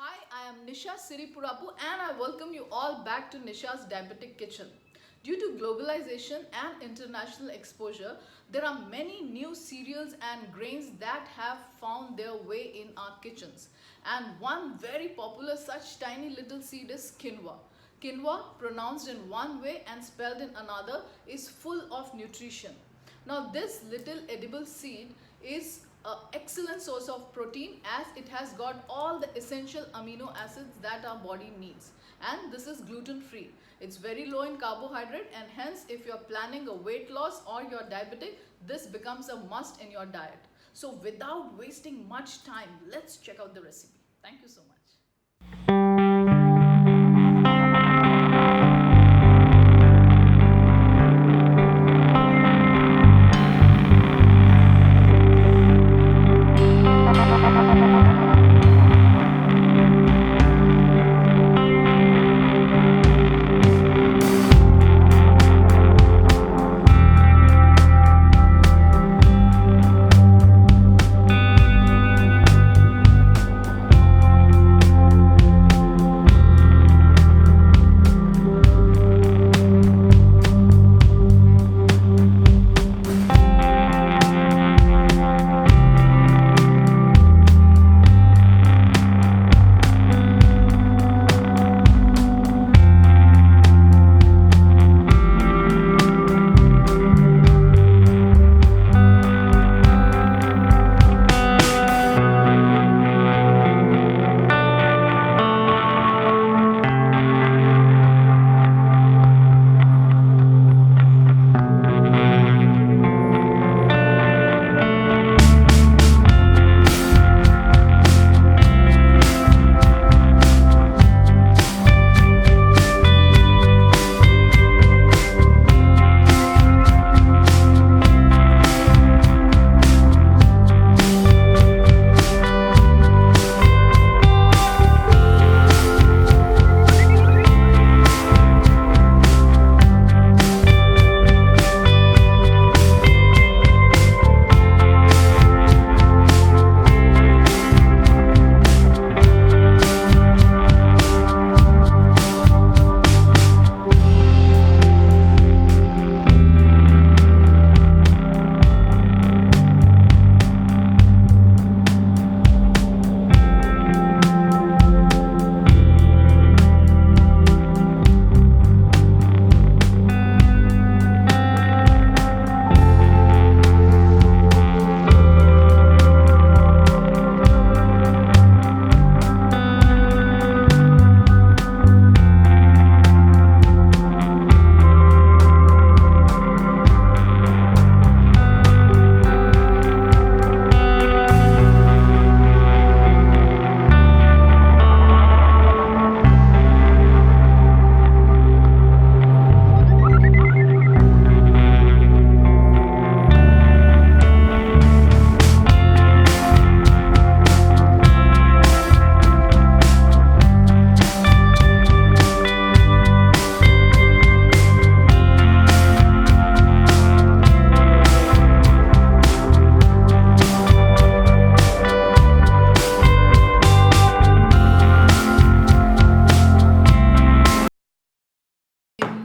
Hi, I am Nisha Siripurapu and I welcome you all back to Nisha's Diabetic Kitchen. Due to globalization and international exposure, there are many new cereals and grains that have found their way in our kitchens. And one very popular such tiny little seed is quinoa. Quinoa, pronounced in one way and spelled in another, is full of nutrition. Now this little edible seed is an excellent source of protein as it has got all the essential amino acids that our body needs, and this is gluten free. It's very low in carbohydrate, and hence if you're planning a weight loss or you're diabetic, this becomes a must in your diet. So without wasting much time, let's check out the recipe. Thank you so much.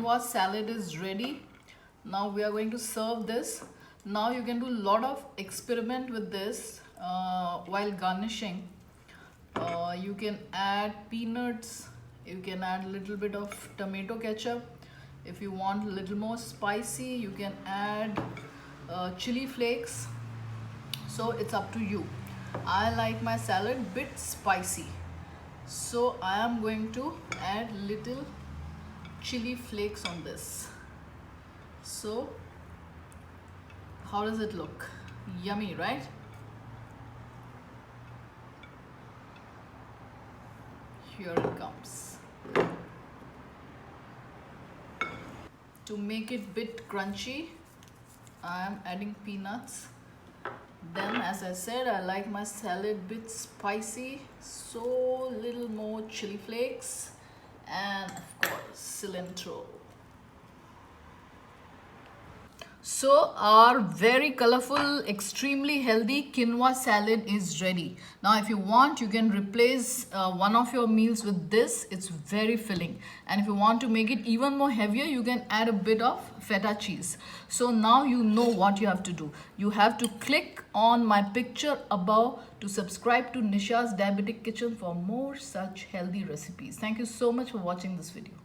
Quinoa salad is ready. Now we are going to serve this. Now you can do a lot of experiment with this while garnishing. You can add peanuts, you can add a little bit of tomato ketchup. If you want a little more spicy, you can add chili flakes. So it's up to you. I like my salad bit spicy, so I am going to add little chili flakes on this. So how does it look? Yummy, right? Here it comes. To make it bit crunchy, I am adding peanuts. Then, as I said, I like my salad bit spicy, so little more chili flakes and of course cilantro. So our very colorful, extremely healthy quinoa salad is ready. Now if you want, you can replace one of your meals with this. It's very filling. And if you want to make it even more heavier, you can add a bit of feta cheese. So now you know what you have to do. You have to click on my picture above to subscribe to Nisha's Diabetic Kitchen for more such healthy recipes. Thank you so much for watching this video.